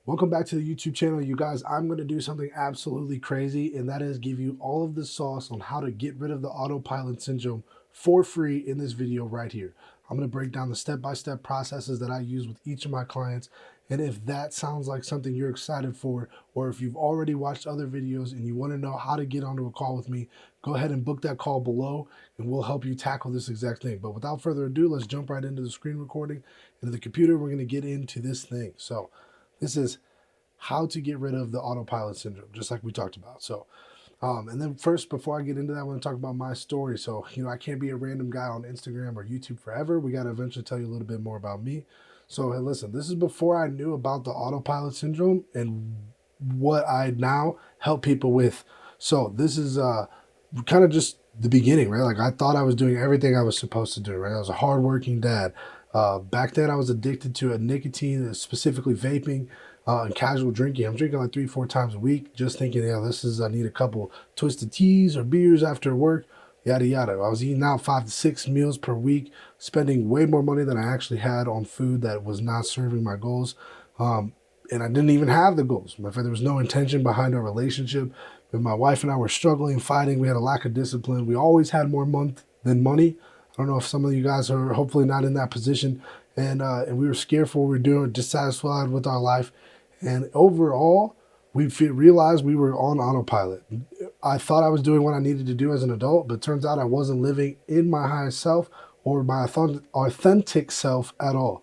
Welcome back to the YouTube channel, you guys. I'm going to do something absolutely crazy, and that is give you all of the sauce on how to get rid of the autopilot syndrome for free in this video right here. I'm going to break down the step-by-step processes that I use with each of my clients. And if that sounds like something you're excited for, or if you've already watched other videos and you want to know how to get onto a call with me, go ahead and book that call below and we'll help you tackle this exact thing. But without further ado, let's jump right into the screen recording. Into the computer, we're going to get into this thing. So this is how to get rid of the autopilot syndrome, just like we talked about. So, and then first, before I get into that, I want to talk about my story. So, I can't be a random guy on Instagram or YouTube forever. We got to eventually tell you a little bit more about me. So, hey, listen, this is before I knew about the autopilot syndrome and what I now help people with. So, this is kind of just the beginning, right? Like, I thought I was doing everything I was supposed to do, right? I was a hardworking dad. Back then, I was addicted to a nicotine, specifically vaping and casual drinking. I'm drinking like 3-4 times a week, just thinking, yeah, I need a couple twisted teas or beers after work, yada yada. I was eating out 5 to 6 meals per week, spending way more money than I actually had on food that was not serving my goals. And I didn't even have the goals. In fact, there was no intention behind our relationship. When my wife and I were struggling, fighting, we had a lack of discipline. We always had more month than money. I don't know if some of you guys are hopefully not in that position. And we were scared for what we were doing, dissatisfied with our life. And overall, we realized we were on autopilot. I thought I was doing what I needed to do as an adult, but it turns out I wasn't living in my highest self or my authentic self at all.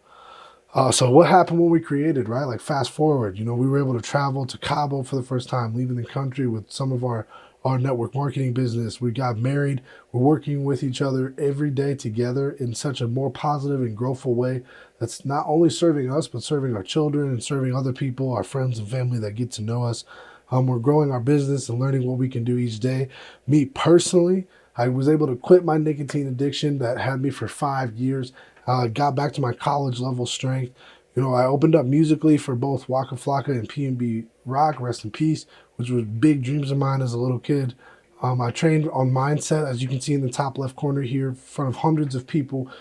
So what happened when we created, right? Like fast forward, we were able to travel to Cabo for the first time, leaving the country with some of our network marketing business. We got married. We're working with each other every day together in such a more positive and growthful way that's not only serving us, but serving our children and serving other people, our friends and family that get to know us. We're growing our business and learning what we can do each day. Me personally, I was able to quit my nicotine addiction that had me for 5 years. Got back to my college level strength. I opened up musically for both Waka Flocka and P&B Rock, rest in peace, which was big dreams of mine as a little kid. I trained on mindset, as you can see in the top left corner here, in front of hundreds of people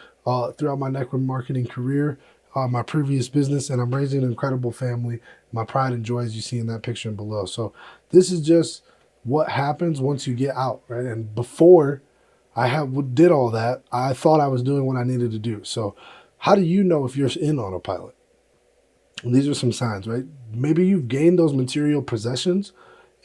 throughout my network marketing career, my previous business, and I'm raising an incredible family. My pride and joy, as you see in that picture below. So this is just what happens once you get out, right? And before did all that, I thought I was doing what I needed to do. So how do you know if you're in autopilot? And these are some signs, right? Maybe you've gained those material possessions,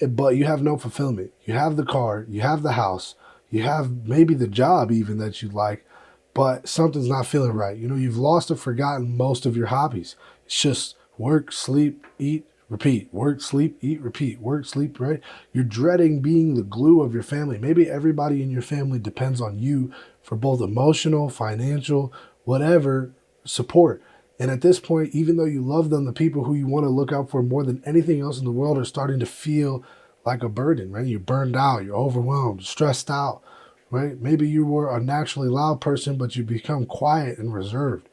but you have no fulfillment. You have the car, you have the house, you have maybe the job even that you like, but something's not feeling right. You've lost or forgotten most of your hobbies. It's just work, sleep, eat, repeat, work, sleep, eat, repeat, work, sleep, right? You're dreading being the glue of your family. Maybe everybody in your family depends on you for both emotional, financial, whatever support. And at this point, even though you love them, the people who you want to look out for more than anything else in the world are starting to feel like a burden, right? You're burned out, you're overwhelmed, stressed out, right? Maybe you were a naturally loud person, but you become quiet and reserved.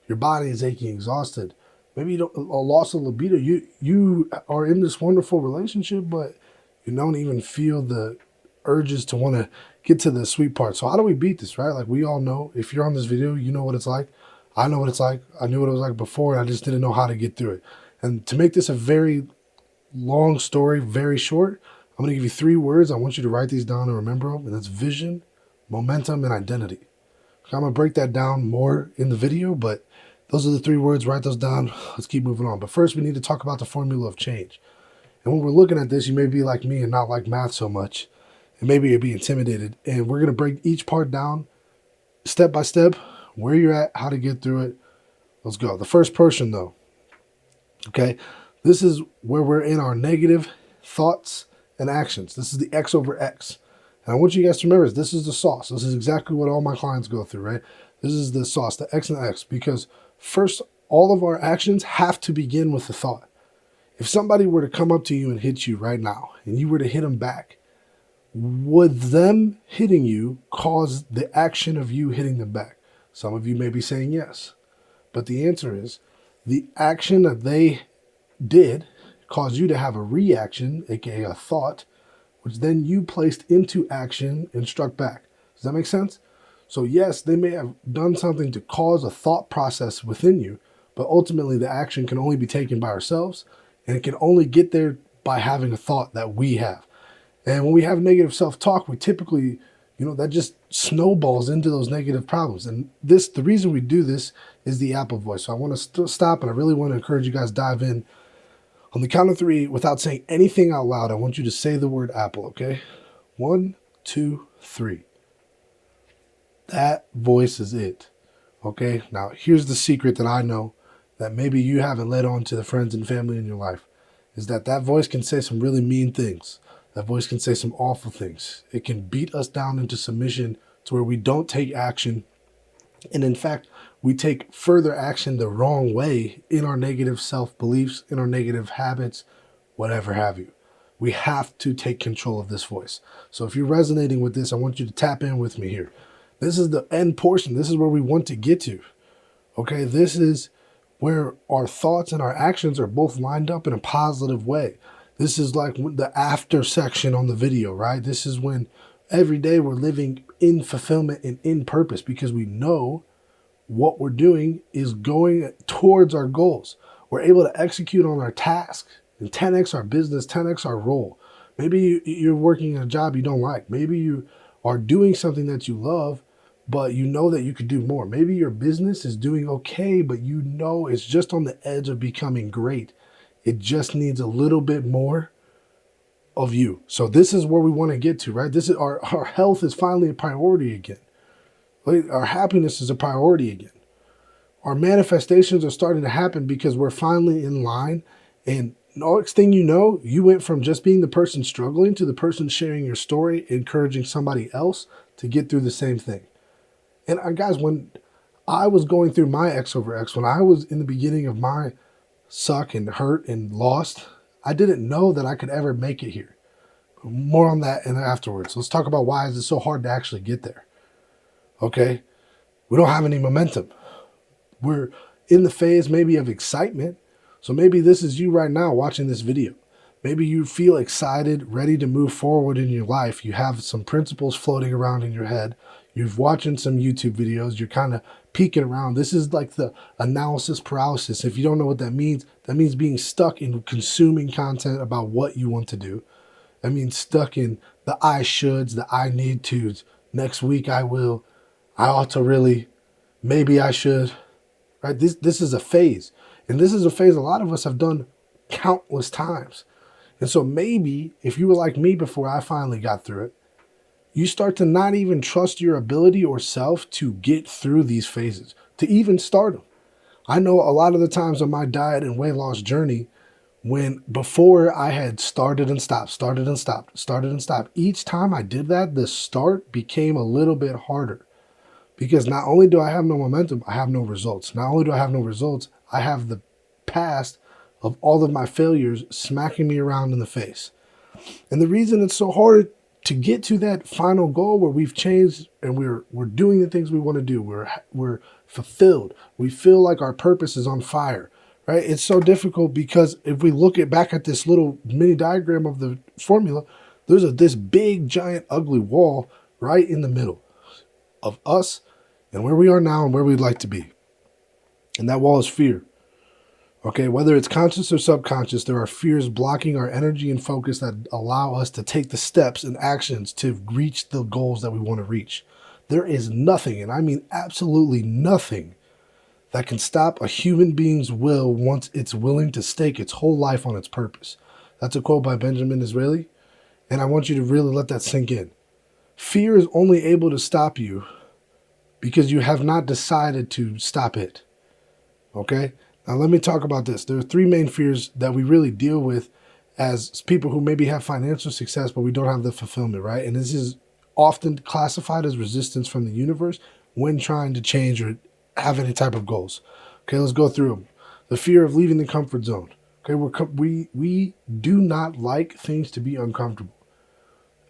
Your body is aching, exhausted. Maybe you don't a loss of libido. You are in this wonderful relationship, but you don't even feel the urges to want to get to the sweet part. So how do we beat this, right? Like we all know, if you're on this video, you know what it's like. I know what it's like. I knew what it was like before, and I just didn't know how to get through it. And to make this a very long story, very short, I'm going to give you 3 words. I want you to write these down and remember them, and that's vision, momentum, and identity. I'm going to break that down more in the video, but those are the 3 words. Write those down. Let's keep moving on. But first, we need to talk about the formula of change. And when we're looking at this, you may be like me and not like math so much, and maybe you'll be intimidated. And we're going to break each part down step by step, where you're at, how to get through it. Let's go. The first person, though, okay, this is where we're in our negative thoughts and actions. This is the X over X. And I want you guys to remember this is the sauce. This is exactly what all my clients go through, right? This is the sauce, the X and the X, because first, all of our actions have to begin with the thought. If somebody were to come up to you and hit you right now, and you were to hit them back, would them hitting you cause the action of you hitting them back? Some of you may be saying yes, but the answer is the action that they did caused you to have a reaction, aka a thought, which then you placed into action and struck back. Does that make sense? So yes, they may have done something to cause a thought process within you, but ultimately the action can only be taken by ourselves. And it can only get there by having a thought that we have. And when we have negative self-talk, we typically, that just snowballs into those negative problems. And the reason we do this is the Apple voice. So I want to stop, and I really want to encourage you guys to dive in. On the count of 3, without saying anything out loud, I want you to say the word Apple, okay? 1, 2, 3. That voice is it, okay? Now, here's the secret that I know that maybe you haven't let on to the friends and family in your life, is that voice can say some really mean things. That voice can say some awful things. It can beat us down into submission to where we don't take action. And in fact, we take further action the wrong way in our negative self-beliefs, in our negative habits, whatever have you. We have to take control of this voice. So if you're resonating with this, I want you to tap in with me here. This is the end portion. This is where we want to get to. Okay, this is where our thoughts and our actions are both lined up in a positive way. This is like the after section on the video, right? This is when every day we're living in fulfillment and in purpose because we know what we're doing is going towards our goals. We're able to execute on our task and 10x our business, 10x our role. Maybe you're working a job you don't like. Maybe you are doing something that you love, but you know that you could do more. Maybe your business is doing okay, but you know it's just on the edge of becoming great. It just needs a little bit more of you. So this is where we want to get to, right? This is our health is finally a priority again. Our happiness is a priority again. Our manifestations are starting to happen because we're finally in line. And next thing you know, you went from just being the person struggling to the person sharing your story, encouraging somebody else to get through the same thing. And guys, when I was going through my X over X, when I was in the beginning of my suck and hurt and lost, I didn't know that I could ever make it here. More on that and afterwards. Let's talk about why is it so hard to actually get there. Okay, we don't have any momentum. We're in the phase maybe of excitement. So maybe this is you right now watching this video. Maybe you feel excited, ready to move forward in your life. You have some principles floating around in your head. You're watching some YouTube videos. You're kind of peeking around. This is like the analysis paralysis. If you don't know what that means being stuck in consuming content about what you want to do. That means stuck in the I shoulds, the I need tos. Next week I will. I ought to really. Maybe I should. Right? This is a phase. And this is a phase a lot of us have done countless times. And so maybe if you were like me before I finally got through it, you start to not even trust your ability or self to get through these phases, to even start them. I know a lot of the times on my diet and weight loss journey, when before I had started and stopped, started and stopped, started and stopped, each time I did that, the start became a little bit harder. Because not only do I have no momentum, I have no results. Not only do I have no results, I have the past of all of my failures smacking me around in the face. And the reason it's so hard to get to that final goal where we've changed and we're doing the things we want to do, we're fulfilled, we feel like our purpose is on fire, right? It's so difficult because if we look back at this little mini diagram of the formula, there's this big, giant, ugly wall right in the middle of us and where we are now and where we'd like to be. And that wall is fear. Okay, whether it's conscious or subconscious, there are fears blocking our energy and focus that allow us to take the steps and actions to reach the goals that we want to reach. There is nothing, and I mean absolutely nothing, that can stop a human being's will once it's willing to stake its whole life on its purpose. That's a quote by Benjamin Disraeli, and I want you to really let that sink in. Fear is only able to stop you because you have not decided to stop it. Okay? Now, let me talk about this. There are 3 main fears that we really deal with as people who maybe have financial success, but we don't have the fulfillment, right? And this is often classified as resistance from the universe when trying to change or have any type of goals. Okay, let's go through them. The fear of leaving the comfort zone. Okay, we do not like things to be uncomfortable.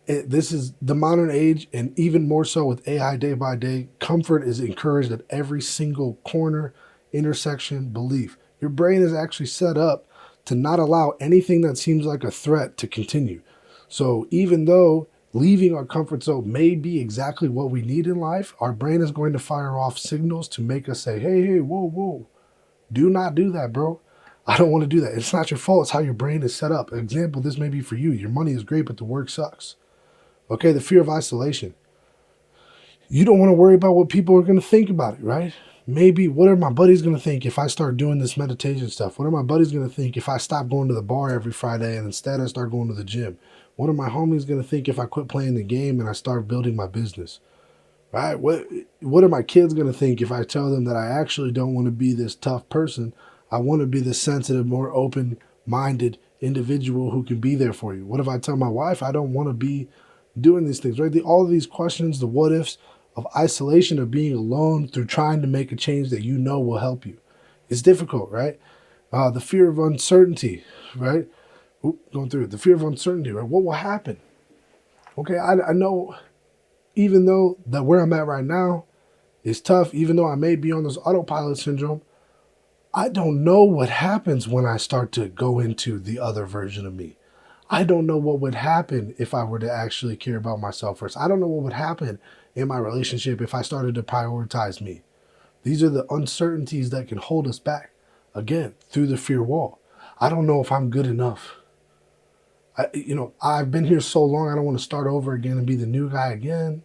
This is the modern age, and even more so with AI day by day. Comfort is encouraged at every single corner, intersection, belief. Your brain is actually set up to not allow anything that seems like a threat to continue. So even though leaving our comfort zone may be exactly what we need in life, our brain is going to fire off signals to make us say, hey, whoa, do not do that, bro. I don't want to do that. It's not your fault. It's how your brain is set up. An example, this may be for you. Your money is great, but the work sucks. Okay, the fear of isolation. You don't want to worry about what people are going to think about it, right? Maybe, what are my buddies going to think if I start doing this meditation stuff? What are my buddies going to think if I stop going to the bar every Friday and instead I start going to the gym? What are my homies going to think if I quit playing the game and I start building my business? Right? What are my kids going to think if I tell them that I actually don't want to be this tough person? I want to be this sensitive, more open-minded individual who can be there for you. What if I tell my wife I don't want to be doing these things, right? All of these questions, the what ifs of isolation, of being alone through trying to make a change that you know will help you. It's difficult, right? The fear of uncertainty, right? Going through it. The fear of uncertainty, right? What will happen? Okay, I know, even though that where I'm at right now is tough, even though I may be on this autopilot syndrome, I don't know what happens when I start to go into the other version of me. I don't know what would happen if I were to actually care about myself first. I don't know what would happen in my relationship if I started to prioritize me. These are the uncertainties that can hold us back, again, through the fear wall. I don't know if I'm good enough. I've been here so long, I don't want to start over again and be the new guy again.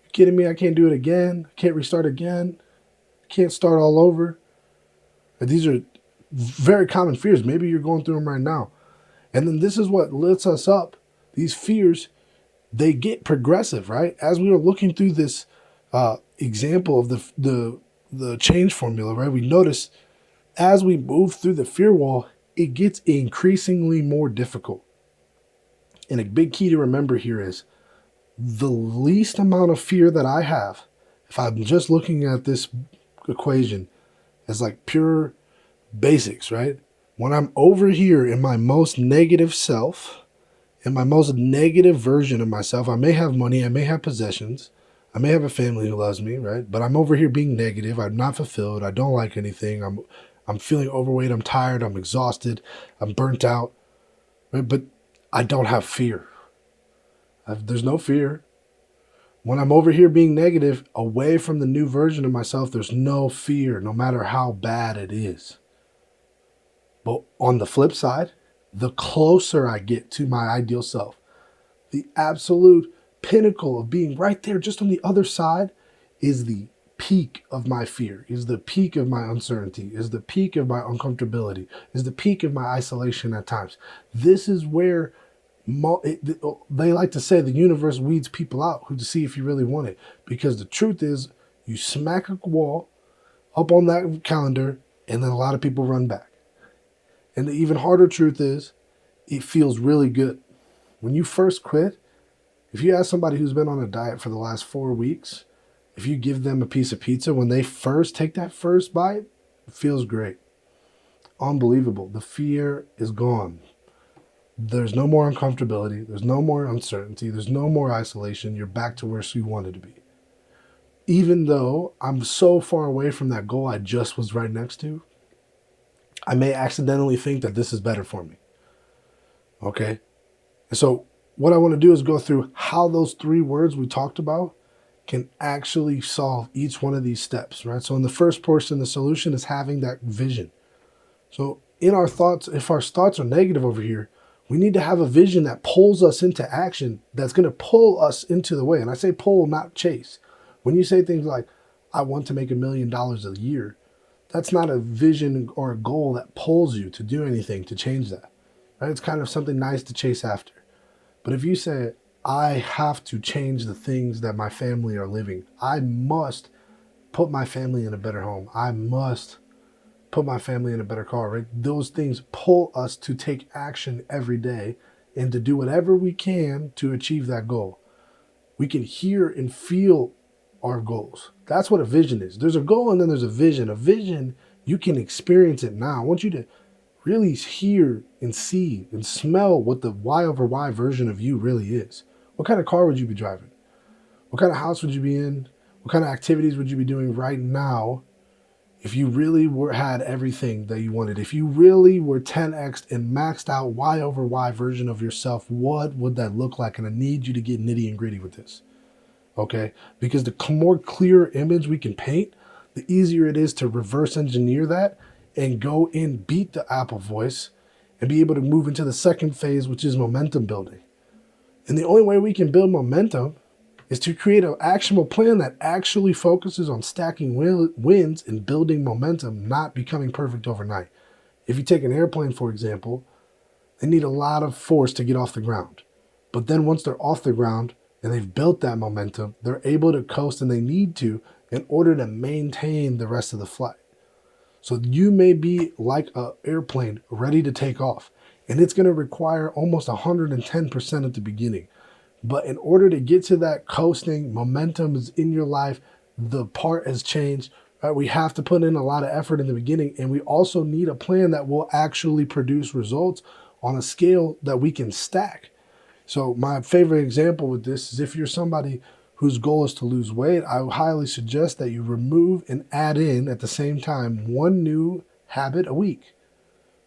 You kidding me? I can't do it again. I can't restart again. I can't start all over. These are very common fears. Maybe you're going through them right now. And then this is what lifts us up. These fears, they get progressive, right? As we were looking through this example of the change formula, right? We notice as we move through the fear wall, it gets increasingly more difficult. And a big key to remember here is the least amount of fear that I have, if I'm just looking at this equation as like pure basics, right? When I'm over here in my most negative self, in my most negative version of myself, I may have money, I may have possessions, I may have a family who loves me, right? But I'm over here being negative. I'm not fulfilled. I don't like anything. I'm feeling overweight. I'm tired. I'm exhausted. I'm burnt out, right? But I don't have fear. There's no fear. When I'm over here being negative, away from the new version of myself, there's no fear, no matter how bad it is. But on the flip side, the closer I get to my ideal self, the absolute pinnacle of being right there, just on the other side, is the peak of my fear, is the peak of my uncertainty, is the peak of my uncomfortability, is the peak of my isolation at times. This is where they like to say the universe weeds people out to see if you really want it. Because the truth is, you smack a wall up on that calendar, and then a lot of people run back. And the even harder truth is, it feels really good. When you first quit, if you ask somebody who's been on a diet for the last 4 weeks, if you give them a piece of pizza, when they first take that first bite, it feels great. Unbelievable. The fear is gone. There's no more uncomfortability. There's no more uncertainty. There's no more isolation. You're back to where you wanted to be. Even though I'm so far away from that goal I just was right next to, I may accidentally think that this is better for me. Okay? And so what I want to do is go through how those 3 words we talked about can actually solve each one of these steps, right? So in the first portion, the solution is having that vision. So in our thoughts, if our thoughts are negative over here, we need to have a vision that pulls us into action, that's going to pull us into the way. And I say pull, not chase. When you say things like, I want to make $1 million a year, that's not a vision or a goal that pulls you to do anything to change that. Right? It's kind of something nice to chase after. But if you say, I have to change the things that my family are living, I must put my family in a better home, I must put my family in a better car, right? Those things pull us to take action every day and to do whatever we can to achieve that goal. We can hear and feel our goals. That's what a vision is. There's a goal and then there's a vision. A vision, you can experience it now. I want you to really hear and see and smell what the Y over Y version of you really is. What kind of car would you be driving? What kind of house would you be in? What kind of activities would you be doing right now if you really had everything that you wanted? If you really were 10x'd and maxed out Y over Y version of yourself, what would that look like? And I need you to get nitty and gritty with this, okay? Because the more clear image we can paint, the easier it is to reverse engineer that and go and beat the Apple voice and be able to move into the second phase, which is momentum building. And the only way we can build momentum is to create an actionable plan that actually focuses on stacking wins and building momentum, not becoming perfect overnight. If you take an airplane, for example, they need a lot of force to get off the ground. But then once they're off the ground and they've built that momentum, they're able to coast, and they need to in order to maintain the rest of the flight. So you may be like an airplane ready to take off, and it's going to require almost 110% at the beginning. But in order to get to that coasting, momentum is in your life, the part has changed. Right? We have to put in a lot of effort in the beginning, and we also need a plan that will actually produce results on a scale that we can stack. So my favorite example with this is if you're somebody whose goal is to lose weight, I would highly suggest that you remove and add in at the same time one new habit a week.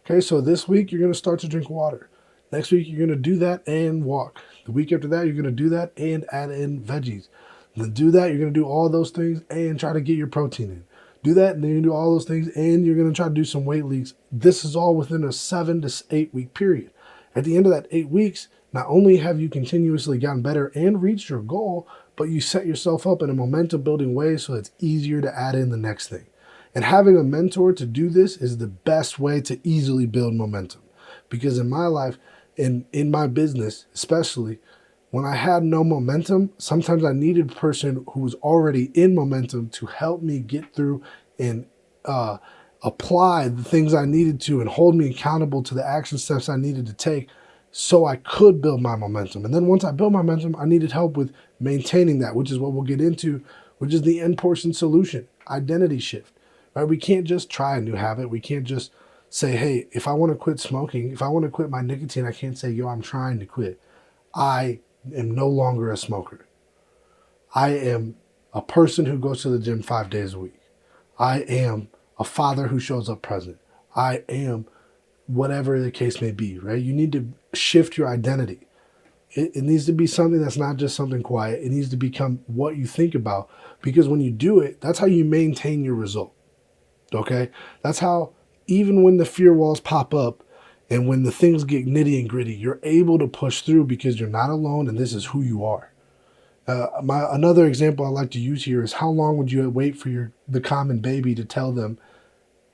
Okay, so this week you're going to start to drink water. Next week you're going to do that and walk. The week after that you're going to do that and add in veggies. Then do that, you're going to do all those things and try to get your protein in. Do that, and then you do all those things, and you're going to try to do some weight leaks. This is all within a 7 to 8 week period. At the end of that 8 weeks, not only have you continuously gotten better and reached your goal, but you set yourself up in a momentum building way so it's easier to add in the next thing. And having a mentor to do this is the best way to easily build momentum. Because in my life, in my business especially, when I had no momentum, sometimes I needed a person who was already in momentum to help me get through and apply the things I needed to and hold me accountable to the action steps I needed to take so I could build my momentum. And then once I built my momentum, I needed help with maintaining that, which is what we'll get into, which is the end portion solution, identity shift. Right? We can't just try a new habit. We can't just say, hey, if I want to quit smoking, if I want to quit my nicotine, I can't say, yo, I'm trying to quit. I am no longer a smoker. I am a person who goes to the gym 5 days a week. I am a father who shows up present. I am whatever the case may be, right? You need to shift your identity. It needs to be something that's not just something quiet. It needs to become what you think about, because when you do it, that's how you maintain your result. Okay? That's how, even when the fear walls pop up and when the things get nitty and gritty, you're able to push through because you're not alone and this is who you are. Another example I like to use here is, how long would you wait for the common baby to tell them,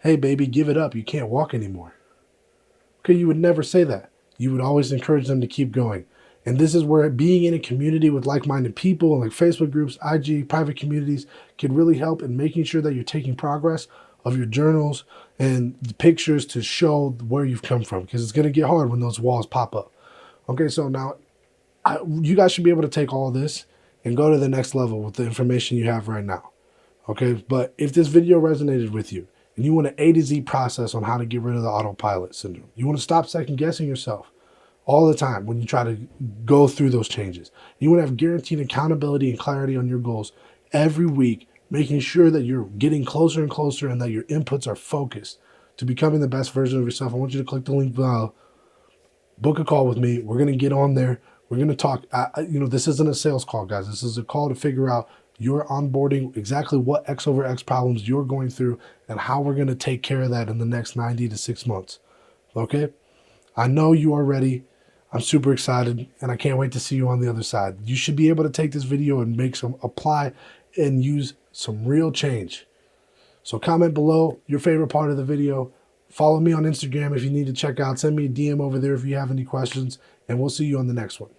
hey, baby, give it up. You can't walk anymore. Okay, you would never say that. You would always encourage them to keep going. And this is where being in a community with like-minded people, like Facebook groups, IG, private communities, can really help in making sure that you're taking progress of your journals and the pictures to show where you've come from, because it's going to get hard when those walls pop up. Okay, so now you guys should be able to take all this and go to the next level with the information you have right now. Okay, but if this video resonated with you and you want an A to Z process on how to get rid of the autopilot syndrome, you want to stop second guessing yourself all the time when you try to go through those changes, you want to have guaranteed accountability and clarity on your goals every week, making sure that you're getting closer and closer and that your inputs are focused to becoming the best version of yourself, I want you to click the link below, book a call with me. We're going to get on there. We're going to talk. This isn't a sales call, guys. This is a call to figure out your onboarding, exactly what X over X problems you're going through and how we're going to take care of that in the next 90 to 6 months. Okay? I know you are ready. I'm super excited and I can't wait to see you on the other side. You should be able to take this video and apply and use some real change. So comment below your favorite part of the video. Follow me on Instagram if you need to check out. Send me a DM over there if you have any questions, and we'll see you on the next one.